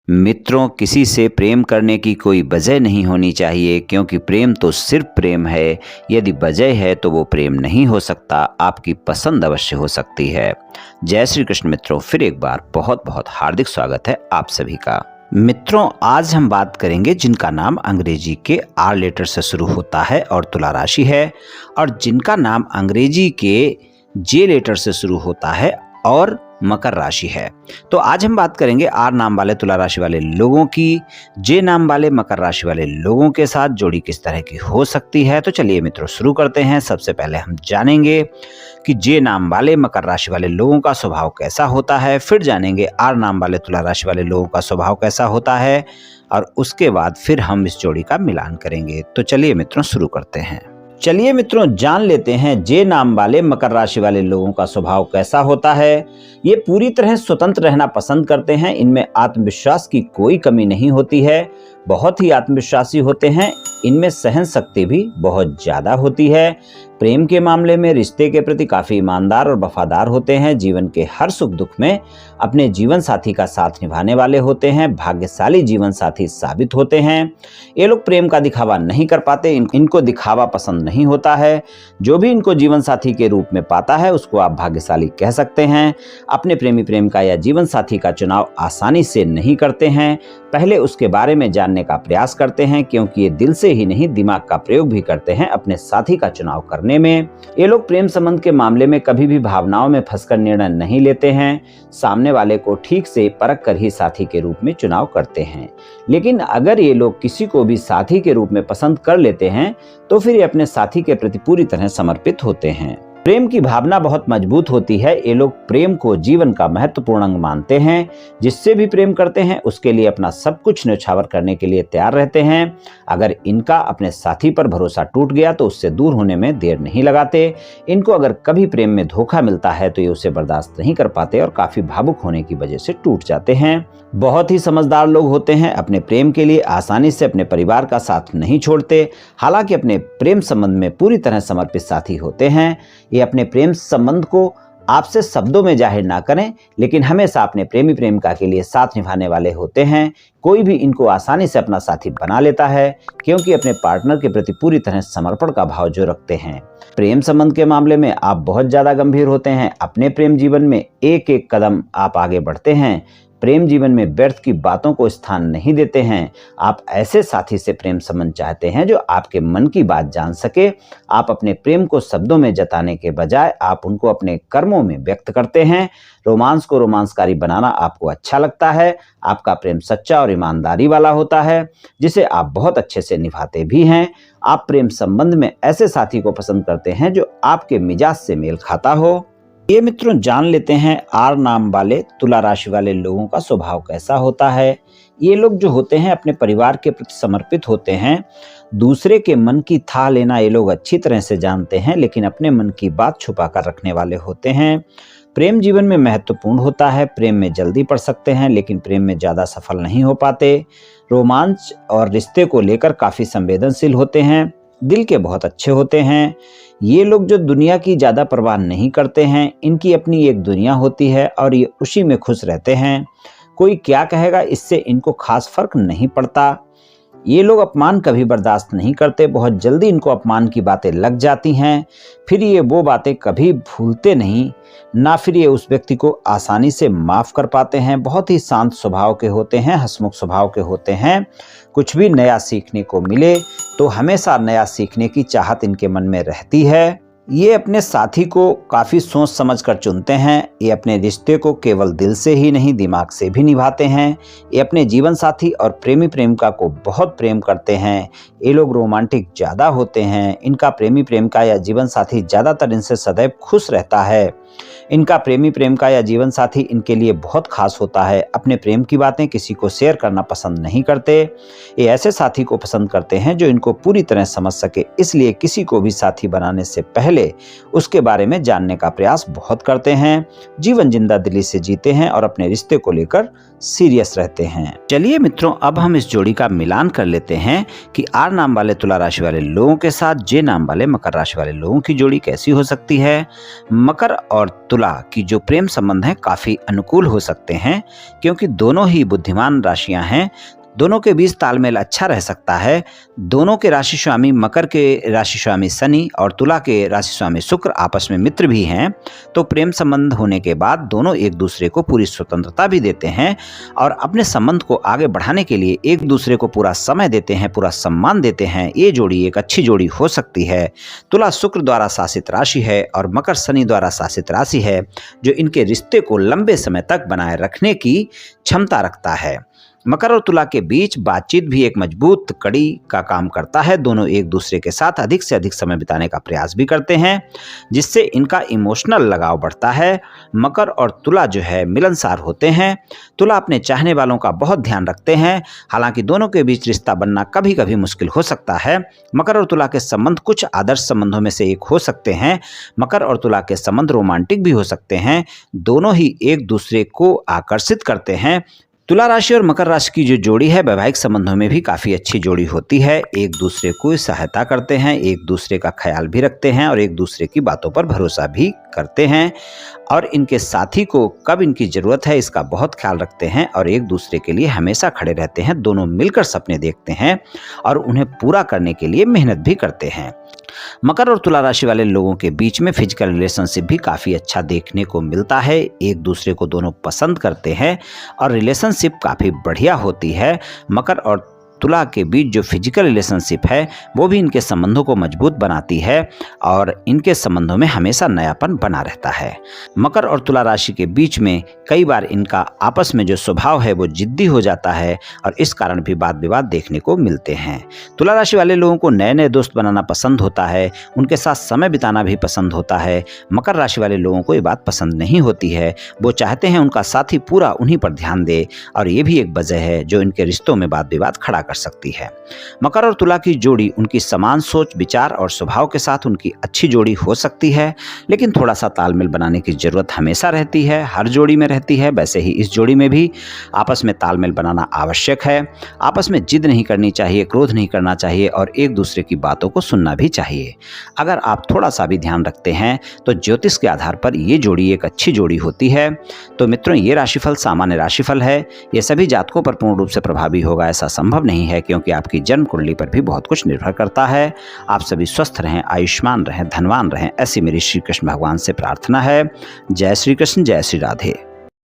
मित्रों, किसी से प्रेम करने की कोई वजह नहीं होनी चाहिए, क्योंकि प्रेम तो सिर्फ प्रेम है। यदि वजह है तो वो प्रेम नहीं हो सकता, आपकी पसंद अवश्य हो सकती है। जय श्री कृष्ण मित्रों, फिर एक बार बहुत बहुत हार्दिक स्वागत है आप सभी का। मित्रों, आज हम बात करेंगे जिनका नाम अंग्रेजी के आर लेटर से शुरू होता है और तुला राशि है, और जिनका नाम अंग्रेजी के जे लेटर से शुरू होता है और मकर राशि है। तो आज हम बात करेंगे आर नाम वाले तुला राशि वाले लोगों की जे नाम वाले मकर राशि वाले लोगों के साथ जोड़ी किस तरह की हो सकती है। तो चलिए मित्रों शुरू करते हैं। सबसे पहले हम जानेंगे कि जे नाम वाले मकर राशि वाले लोगों का स्वभाव कैसा होता है, फिर जानेंगे आर नाम वाले तुला राशि वाले लोगों का स्वभाव कैसा होता है, और उसके बाद फिर हम इस जोड़ी का मिलान करेंगे। तो चलिए मित्रों शुरू करते हैं। चलिए मित्रों जान लेते हैं जे नाम वाले मकर राशि वाले लोगों का स्वभाव कैसा होता है। ये पूरी तरह स्वतंत्र रहना पसंद करते हैं। इनमें आत्मविश्वास की कोई कमी नहीं होती है, बहुत ही आत्मविश्वासी होते हैं। इनमें सहन शक्ति भी बहुत ज्यादा होती है। प्रेम के मामले में रिश्ते के प्रति काफी ईमानदार और वफादार होते हैं। जीवन के हर सुख दुख में अपने जीवन साथी का साथ निभाने वाले होते हैं। भाग्यशाली जीवन साथी साबित होते हैं। ये लोग प्रेम का दिखावा नहीं कर पाते, इनको दिखावा पसंद नहीं होता है। जो भी इनको जीवन साथी के रूप में पाता है उसको आप भाग्यशाली कह सकते हैं। अपने प्रेमी प्रेमिका या जीवन साथी का चुनाव आसानी से नहीं करते हैं, पहले उसके बारे में जानने का प्रयास करते हैं, क्योंकि ये दिल से ही नहीं दिमाग का प्रयोग भी करते हैं अपने साथी का चुनाव करने में। ये लोग प्रेम संबंध के मामले में कभी भी भावनाओं में फंसकर निर्णय नहीं लेते हैं। सामने वाले को ठीक से परख कर ही साथी के रूप में चुनाव करते हैं। लेकिन अगर ये लोग किसी को भी साथी के रूप में पसंद कर लेते हैं तो फिर ये अपने साथी के प्रति पूरी तरह समर्पित होते हैं। प्रेम की भावना बहुत मजबूत होती है। ये लोग प्रेम को जीवन का महत्वपूर्ण अंग मानते हैं। जिससे भी प्रेम करते हैं उसके लिए अपना सब कुछ न्यौछावर करने के लिए तैयार रहते हैं। अगर इनका अपने साथी पर भरोसा टूट गया तो उससे दूर होने में देर नहीं लगाते। इनको अगर कभी प्रेम में धोखा मिलता है तो ये उसे बर्दाश्त नहीं कर पाते और काफी भावुक होने की वजह से टूट जाते हैं। बहुत ही समझदार लोग होते हैं। अपने प्रेम के लिए आसानी से अपने परिवार का साथ नहीं छोड़ते। हालांकि अपने प्रेम संबंध में पूरी तरह समर्पित साथी होते हैं। ये अपने प्रेम संबंध को आपसे शब्दों में जाहिर ना करें, लेकिन हमेशा अपने प्रेमी प्रेमिका के लिए साथ निभाने वाले होते हैं। कोई भी इनको आसानी से अपना साथी बना लेता है, क्योंकि अपने पार्टनर के प्रति पूरी तरह समर्पण का भाव जो रखते हैं। प्रेम संबंध के मामले में आप बहुत ज्यादा गंभीर होते हैं। अपने प्रेम जीवन में एक एक कदम आप आगे बढ़ते हैं। प्रेम जीवन में व्यर्थ की बातों को स्थान नहीं देते हैं। आप ऐसे साथी से प्रेम संबंध चाहते हैं जो आपके मन की बात जान सके। आप अपने प्रेम को शब्दों में जताने के बजाय आप उनको अपने कर्मों में व्यक्त करते हैं। रोमांस को रोमांसकारी बनाना आपको अच्छा लगता है। आपका प्रेम सच्चा और ईमानदारी वाला होता है, जिसे आप बहुत अच्छे से निभाते भी हैं। आप प्रेम संबंध में ऐसे साथी को पसंद करते हैं जो आपके मिजाज से मेल खाता हो। ये मित्रों जान लेते हैं आर नाम वाले तुला राशि वाले लोगों का स्वभाव कैसा होता है। ये लोग जो होते हैं अपने परिवार के प्रति समर्पित होते हैं। दूसरे के मन की थाह लेना ये लोग अच्छी तरह से जानते हैं, लेकिन अपने मन की बात छुपा कर रखने वाले होते हैं। प्रेम जीवन में महत्वपूर्ण होता है। प्रेम में जल्दी पड़ सकते हैं, लेकिन प्रेम में ज्यादा सफल नहीं हो पाते। रोमांच और रिश्ते को लेकर काफी संवेदनशील होते हैं। दिल के बहुत अच्छे होते हैं। ये लोग जो दुनिया की ज्यादा परवाह नहीं करते हैं। इनकी अपनी एक दुनिया होती है और ये उसी में खुश रहते हैं। कोई क्या कहेगा इससे इनको खास फर्क नहीं पड़ता। ये लोग अपमान कभी बर्दाश्त नहीं करते। बहुत जल्दी इनको अपमान की बातें लग जाती हैं, फिर ये वो बातें कभी भूलते नहीं, ना फिर ये उस व्यक्ति को आसानी से माफ कर पाते हैं। बहुत ही शांत स्वभाव के होते हैं, हंसमुख स्वभाव के होते हैं। कुछ भी नया सीखने को मिले तो हमेशा नया सीखने की चाहत इनके मन में रहती है। ये अपने साथी को काफी सोच समझ कर चुनते हैं। ये अपने रिश्ते को केवल दिल से ही नहीं दिमाग से भी निभाते हैं। ये अपने जीवन साथी और प्रेमी प्रेमिका को बहुत प्रेम करते हैं। ये लोग रोमांटिक ज्यादा होते हैं। इनका प्रेमी प्रेमिका या जीवन साथी ज्यादातर इनसे सदैव खुश रहता है। इनका प्रेमी प्रेमिका या जीवन साथी इनके लिए बहुत खास होता है। अपने प्रेम की बातें किसी को शेयर करना पसंद नहीं करते। ये ऐसे साथी को पसंद करते हैं जो इनको पूरी तरह समझ सके, इसलिए किसी को भी साथी बनाने से पहले उसके बारे में जानने का प्रयास बहुत करते हैं। जीवन जिंदा दिली से जीते हैं और अपने रिश्ते को लेकर सीरियस रहते हैं। चलिए मित्रों अब हम इस जोड़ी का मिलान कर लेते हैं कि आर नाम वाले तुला राशि वाले लोगों के साथ जे नाम वाले मकर राशि वाले लोगों की जोड़ी कैसी हो सकती है। मकर और और तुला की जो प्रेम संबंध हैं काफ़ी अनुकूल हो सकते हैं, क्योंकि दोनों ही बुद्धिमान राशियां हैं। दोनों के बीच तालमेल अच्छा रह सकता है। दोनों के राशि स्वामी मकर के राशि स्वामी शनि और तुला के राशि स्वामी शुक्र आपस में मित्र भी हैं, तो प्रेम संबंध होने के बाद दोनों एक दूसरे को पूरी स्वतंत्रता भी देते हैं और अपने संबंध को आगे बढ़ाने के लिए एक दूसरे को पूरा समय देते हैं, पूरा सम्मान देते हैं। ये जोड़ी एक अच्छी जोड़ी हो सकती है। तुला शुक्र द्वारा शासित राशि है और मकर शनि द्वारा शासित राशि है, जो इनके रिश्ते को लंबे समय तक बनाए रखने की क्षमता रखता है। मकर और तुला के बीच बातचीत भी एक मजबूत कड़ी का काम करता है। दोनों एक दूसरे के साथ अधिक से अधिक समय बिताने का प्रयास भी करते हैं, जिससे इनका इमोशनल लगाव बढ़ता है। मकर और तुला जो है मिलनसार होते हैं। तुला अपने चाहने वालों का बहुत ध्यान रखते हैं। हालांकि दोनों के बीच रिश्ता बनना कभी कभी मुश्किल हो सकता है। मकर और तुला के संबंध कुछ आदर्श संबंधों में से एक हो सकते हैं। मकर और तुला के संबंध रोमांटिक भी हो सकते हैं। दोनों ही एक दूसरे को आकर्षित करते हैं। तुला राशि और मकर राशि की जो जोड़ी है वैवाहिक संबंधों में भी काफ़ी अच्छी जोड़ी होती है। एक दूसरे को सहायता करते हैं, एक दूसरे का ख्याल भी रखते हैं और एक दूसरे की बातों पर भरोसा भी करते हैं और इनके साथी को कब इनकी ज़रूरत है इसका बहुत ख्याल रखते हैं और एक दूसरे के लिए हमेशा खड़े रहते हैं। दोनों मिलकर सपने देखते हैं और उन्हें पूरा करने के लिए मेहनत भी करते हैं। मकर और तुला राशि वाले लोगों के बीच में फिजिकल रिलेशनशिप भी काफ़ी अच्छा देखने को मिलता है। एक दूसरे को दोनों पसंद करते हैं और रिलेशनशिप काफ़ी बढ़िया होती है। मकर और तुला के बीच जो फिजिकल रिलेशनशिप है वो भी इनके संबंधों को मजबूत बनाती है और इनके संबंधों में हमेशा नयापन बना रहता है। मकर और तुला राशि के बीच में कई बार इनका आपस में जो स्वभाव है वो जिद्दी हो जाता है और इस कारण भी वाद विवाद देखने को मिलते हैं। तुला राशि वाले लोगों को नए नए दोस्त बनाना पसंद होता है, उनके साथ समय बिताना भी पसंद होता है। मकर राशि वाले लोगों को ये बात पसंद नहीं होती है। वो चाहते हैं उनका साथी पूरा उन्हीं पर ध्यान दे और ये भी एक वजह है जो इनके रिश्तों में वाद विवाद खड़ा कर सकती है। मकर और तुला की जोड़ी उनकी समान सोच, विचार और स्वभाव के साथ उनकी अच्छी जोड़ी हो सकती है, लेकिन थोड़ा सा तालमेल बनाने की जरूरत हमेशा रहती है, हर जोड़ी में रहती है। वैसे ही इस जोड़ी में भी आपस में तालमेल बनाना आवश्यक है। आपस में जिद नहीं करनी चाहिए, क्रोध नहीं करना चाहिए और एक दूसरे की बातों को सुनना भी चाहिए। अगर आप थोड़ा सा भी ध्यान रखते हैं तो ज्योतिष के आधार पर ये जोड़ी एक अच्छी जोड़ी होती है। तो मित्रों, ये राशिफल सामान्य राशिफल है। ये सभी जातकों पर पूर्ण रूप से प्रभावी होगा ऐसा संभव नहीं है, क्योंकि आपकी जन्म कुंडली पर भी बहुत कुछ निर्भर करता है। आप सभी स्वस्थ रहें, आयुष्मान रहें, धनवान रहें, ऐसी मेरी श्री कृष्ण भगवान से प्रार्थना है। जय श्री कृष्ण, जय श्री राधे।